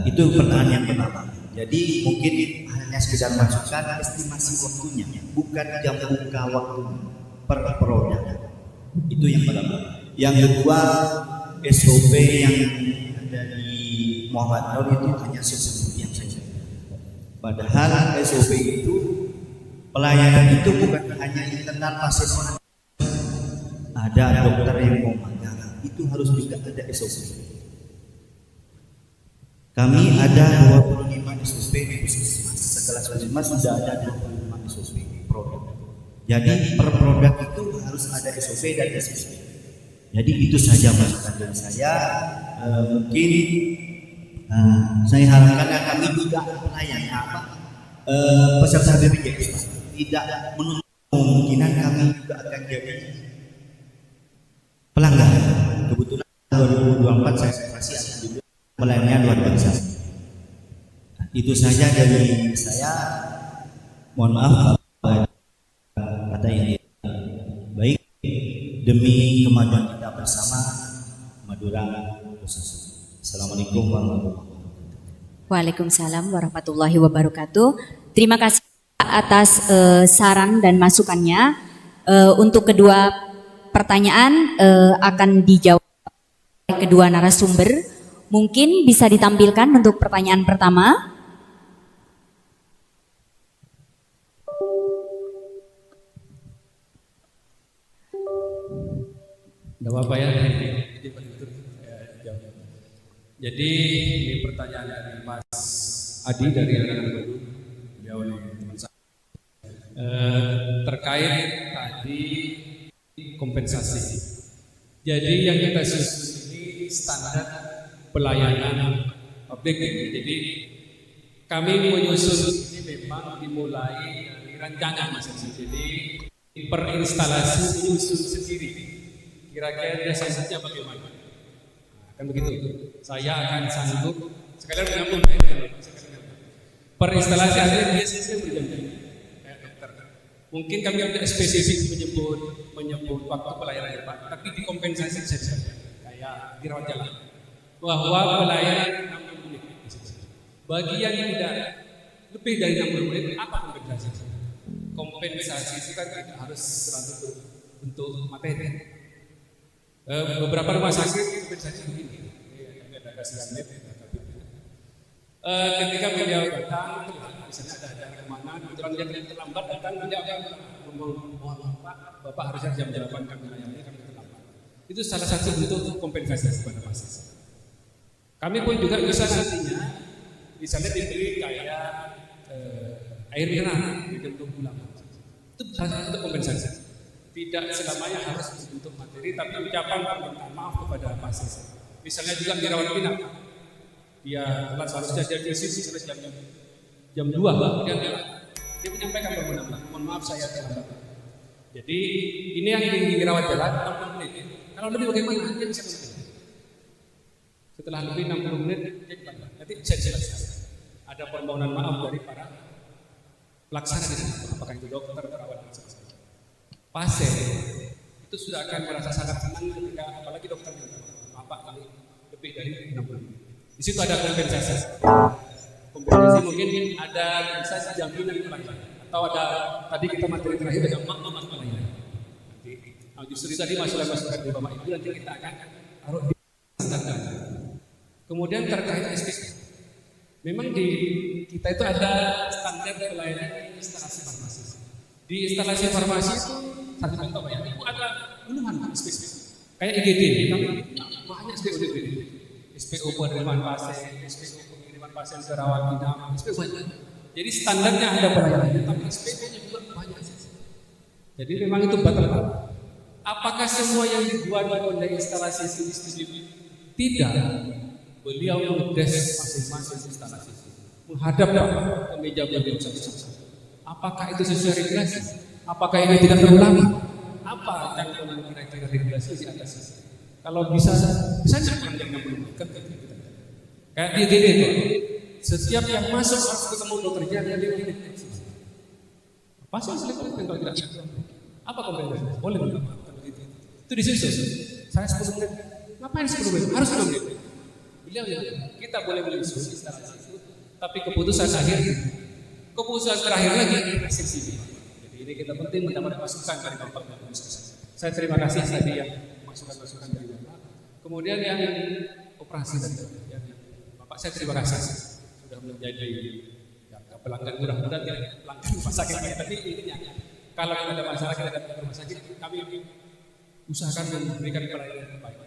Itu pertanyaan yang pertama. Jadi mungkin hanya sekedar masukan estimasi waktunya, bukan jam buka waktu per produk. Itu yang pertama. Yang kedua, SOP yang ada di Muhammad Nur itu hanya sesuatu yang saja. Padahal SOP itu pelayanan itu bukan hanya internal pasien, ada dokter yang mau magang, itu harus juga ada SOP. Kami ada 25 SOP di puskesmas. Setelah puskesmas sudah ada 25 SOP produk. Jadi per produk itu harus ada SOP dan SOP. Jadi itu saja masukan dari saya. Mungkin saya harapkan kami juga pelayan peserta BPJS tidak menutup kemungkinan kami juga akan jadi pelanggan. Kebetulan 2024 saya operasi akan juga pelayanannya luar biasa. Itu saja dari saya. Mohon maaf kata ini. Baik, demi kemajuan kita bersama Madura khusus. Assalamualaikum warahmatullahi wabarakatuh. Waalaikumsalam warahmatullahi wabarakatuh. Terima kasih atas saran dan masukannya. Untuk kedua pertanyaan akan dijawab oleh kedua narasumber. Mungkin bisa ditampilkan untuk pertanyaan pertama. Tidak apa-apa ya. Jadi ini pertanyaan dari Mas Adi dari Anak Baru. Beliau ini teman saya. Terkait tadi kompensasi. Jadi yang kita susun ini standar pelayanan publik. Jadi kami menyusun ini memang dimulai dari rancangan Mas Adi. Jadi per instalasi menyusun sendiri. Kira-kira dasarnya bagaimana? Kan begitu. Saya akan sanggup sekalian menyambung dengan per instalasi ada biasanya berjam-jam. Dokter. Mungkin kami tidak spesifik menyebut waktu pelayanan Pak, tapi dikompensasi saja. Kayak dirawat jalan. Bahwa pelayanan 60 menit. Bagi yang tidak lebih dari 60 menit, apa kompensasi? Kompensasi itu kan tidak harus selalu bentuk materi. Beberapa rumah sakit kompensasi begini. Ketika beliau datang misalnya ada acara kemana, kebetulan dia terlambat datang, dia akan ngomong, mohon maaf Pak, Bapak harusnya jam 8 kami layani, kami terlambat. Itu salah satu bentuk kompensasi kepada mahasiswa. Kami pun juga bisa nantinya, misalnya diberi kayak air mineral di bentuk gula. Itu salah satu kompensasi. Tidak selamanya harus bentuk materi, tapi ucapan permintaan maaf kepada mahasiswa. Misalnya juga dirawat inap, dia telat seharusnya dia sisi jam 2, kemudian dia menyampaikan permohonan maaf, mohon maaf saya terlambat. Jadi ini yang dirawat jalan 60 menit. Kalau lebih bagaimana? Dia bisa mengerti. Setelah lebih 60 menit dia terlambat. Nanti saya jelaskan. Ada permohonan maaf dari para pelaksana di sana, apakah itu dokter, perawat, dan sebagainya. Pasien itu sudah akan merasa sangat senang ketika apalagi dokter bilang, maaf Pak, kali lebih dari 60 menit. Di situ ada kompensasi. Kompensasi mungkin ada kompensasi jaminan pelayanan atau ada tadi kita materi terakhir ada maklumat pelayanan. Nanti justru tadi masukan dari Bapak Ibu nanti kita akan taruh di standar. Kemudian terkait SPP. Memang di kita itu ada standar pelayanan instalasi farmasi. Di instalasi farmasi itu satu contoh ya, itu ada puluhan SPP. Kayak IGD, kami banyak SPO di IGD. SPO penerimaan pasien, SPO pengiriman pasien ke rawat inap, SPO banyak. Jadi standarnya ada pelayanannya, tapi SPO-nya juga banyak. Jadi memang itu batal. Apakah semua yang dibuat oleh instalasi ini? Tidak. Beliau mengedes masing-masing instalasi, menghadap ke meja beliau satu-satu. Apakah itu sesuai regulasi? Apakah ini tidak terulang? Apa cantolan kira-kira regulasi di atas itu? Kalau bisa kurang dari 60 menit. Kayak di IGD itu, setiap yang masuk harus ketemu dokternya dia ini. Pasien selesai kalau tidak. Apa kompensasi? Boleh nggak? Itu disusun. Saya 10 menit. Ngapain 10 menit? Harus 6 menit. Beliau ya, kita boleh menyusun instalasi itu, tapi keputusan terakhir lagi eksekusi. Jadi ini kita penting mendapat masukan dari Bapak dan diskusi. Saya terima kasih tadi yang masukan dari Bapak. Kemudian yang operasi tadi, Bapak saya terima kasih sudah menjadi pelanggan mudah-mudahan pelanggan rumah sakit. Tapi intinya kalau ada masalah kita datang ke rumah sakit, kami usahakan memberikan pelayanan yang terbaik.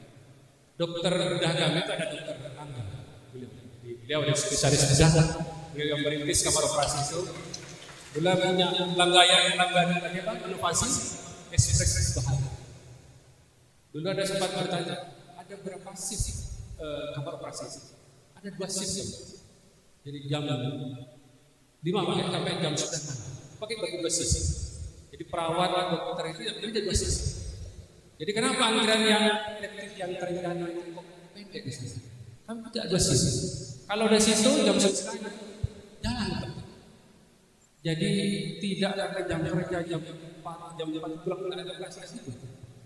Dokter bedah kami itu ada dokter Angga. Beliau ada spesialis bedah. Beliau yang merintis kamar operasi itu. Beliau punya langganan inovasi ekspres bahan. Dulu ada sempat bertanya, ada berapa shift kamar operasi? Ada 2 shift. Jadi jam 5 sampai jam 9 pakai bagi 2 shift. Jadi perawat dan dokter itu yang kerja 2 shift. Jadi kenapa antrian yang elektif yang terencana itu kok pendek di sini? Kan tidak 2 shift. Kalau ada situ jam 9 jalan. Jadi tidak ada jam kerja jam 4 pulang tidak ada operasi itu.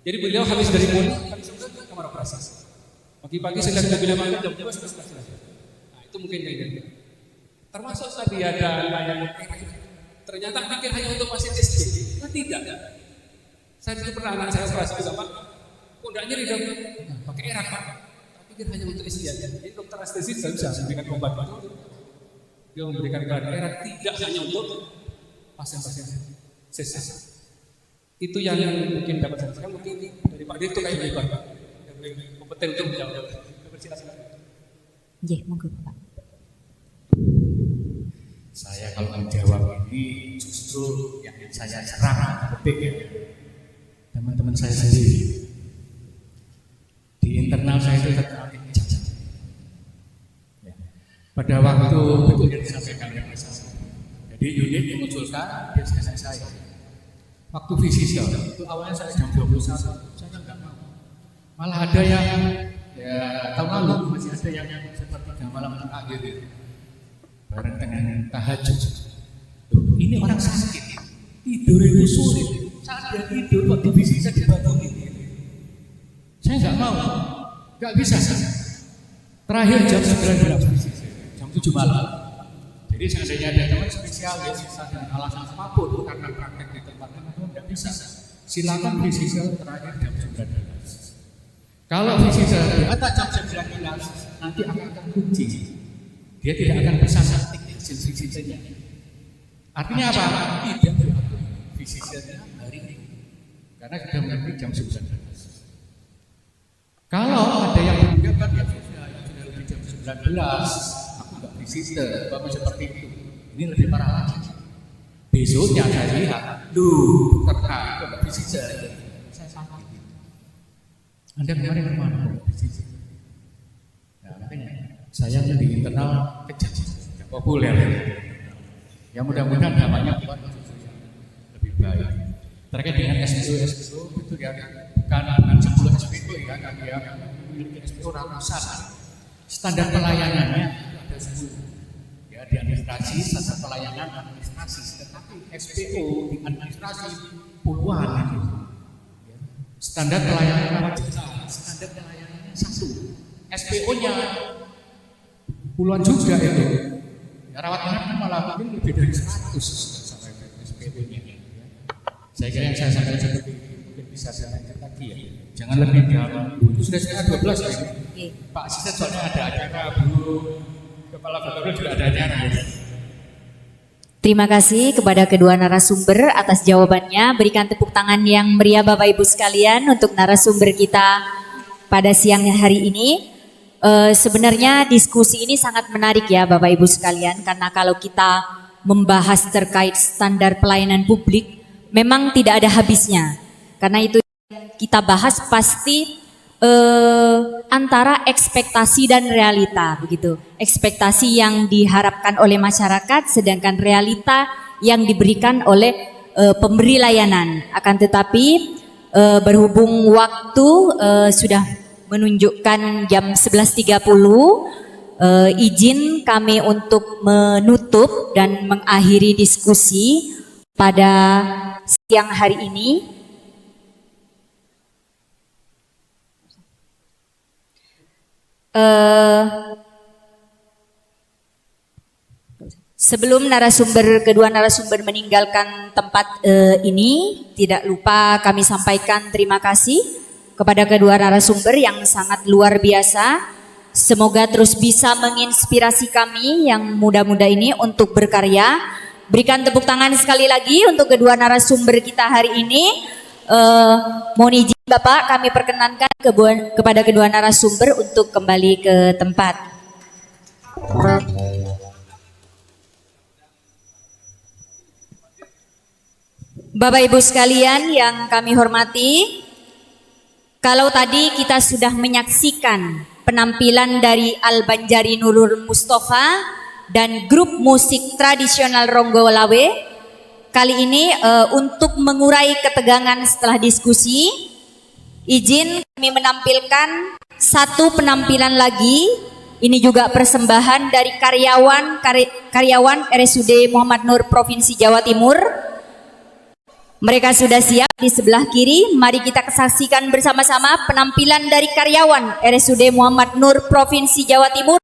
Jadi beliau habis dari Poli, habis ke kamar operasi. Pagi-pagi sedang bila mana jam 12 sudah selesai. Nah itu mungkin yang ini. Termasuk tadi ada layanan ternyata pikir hanya untuk pasien SD. Nah, tidak. Saya itu pernah anak saya operasi juga Pak. Kok tidak nyeri dong? Pakai erak Pak. Tapi pikir hanya untuk SD aja. Jadi dokter anestesi bisa memberikan obat. Dia memberikan erak tidak hanya untuk pasien-pasien sesar. Itu yang mungkin dapat saya sampaikan. Mungkin dari Pak Dirto kayak lebih Pak. Yang lebih kompeten untuk menjawab. Silakan. Nggih, monggo Pak. Saya kalau menjawab ini justru yang saya serang petik ya teman-teman saya sendiri. Di internal saya itu terkait ijazah. Ya. Pada waktu betul yang disampaikan oleh Mas Hasan. Jadi unit mengusulkan biasanya saya. Waktu fisika itu awalnya saya jam 21, saya nggak mau. Malah ada yang ya tahun lalu masih ada yang seperti malam akhir itu. Bareng dengan tahajud. Ini orang sakit, tidur itu sulit. Saat dia tidur kok divisi saya dibangunin. Saya nggak mau, nggak bisa. Terakhir jam 9 jam 7 malam. Jadi seandainya ada teman spesialis dengan alasan apapun karena praktek di tempat teman nggak bisa. Silakan divisi terakhir jam 9. Kalau divisi di atas jam 19 nanti akan kunci. Dia tidak akan bisa ngetik hasil visinya. Artinya apa? Tidak diakui visinya hari ini. Karena sudah menemui jam 19. Kalau ada yang menganggap ya sudah lebih jam 19, aku nggak visitor, apa seperti itu. Ini lebih parah lagi. Besoknya saya lihat, dokter A kok nggak visitor? Saya sakit. Anda kemarin kemana kok visitor? Nah, makanya saya di internal kejam, tidak populer. Ya mudah-mudahan namanya bukan lebih baik. Terkait dengan SPO itu ya bukan 10 SPO ya, kan ya memiliki SPO ratusan. Standar pelayanannya ada 10. Ya di administrasi standar pelayanan administrasi, tetapi SPO di administrasi puluhan itu. Ya. Standar pelayanan rawat jalan, standar pelayanannya 1. SPO-nya puluhan juga itu. Ya, rawat jalan kan malah mungkin lebih dari 100 sampai SPO-nya. Saya kira yang saya sampaikan seperti itu mungkin bisa saya lanjut lagi ya. Jangan lebih dalam. Itu sudah setengah 12 ya. Pak Asisten soalnya ada acara, Bu Kepala Bapak juga ada acara ya. Terima kasih kepada kedua narasumber atas jawabannya. Berikan tepuk tangan yang meriah Bapak Ibu sekalian untuk narasumber kita pada siang hari ini. Sebenarnya diskusi ini sangat menarik ya Bapak Ibu sekalian, karena kalau kita membahas terkait standar pelayanan publik memang tidak ada habisnya. Karena itu kita bahas pasti antara ekspektasi dan realita begitu. Ekspektasi yang diharapkan oleh masyarakat sedangkan realita yang diberikan oleh pemberi layanan. Akan tetapi berhubung waktu sudah menunjukkan jam 11.30, izin kami untuk menutup dan mengakhiri diskusi pada siang hari ini. Sebelum kedua narasumber meninggalkan tempat ini, tidak lupa kami sampaikan terima kasih kepada kedua narasumber yang sangat luar biasa. Semoga terus bisa menginspirasi kami yang muda-muda ini untuk berkarya. Berikan tepuk tangan sekali lagi untuk kedua narasumber kita hari ini. Mohon izin Bapak, kami perkenankan kepada kedua narasumber untuk kembali ke tempat. Bapak Ibu sekalian yang kami hormati, kalau tadi kita sudah menyaksikan penampilan dari Al-Banjari Nurul Mustafa dan grup musik tradisional Ronggolawe, kali ini untuk mengurai ketegangan setelah diskusi, izin kami menampilkan satu penampilan lagi. Ini juga persembahan dari karyawan RSUD Muhammad Nur Provinsi Jawa Timur. Mereka sudah siap di sebelah kiri. Mari kita saksikan bersama-sama penampilan dari karyawan RSUD Muhammad Nur Provinsi Jawa Timur.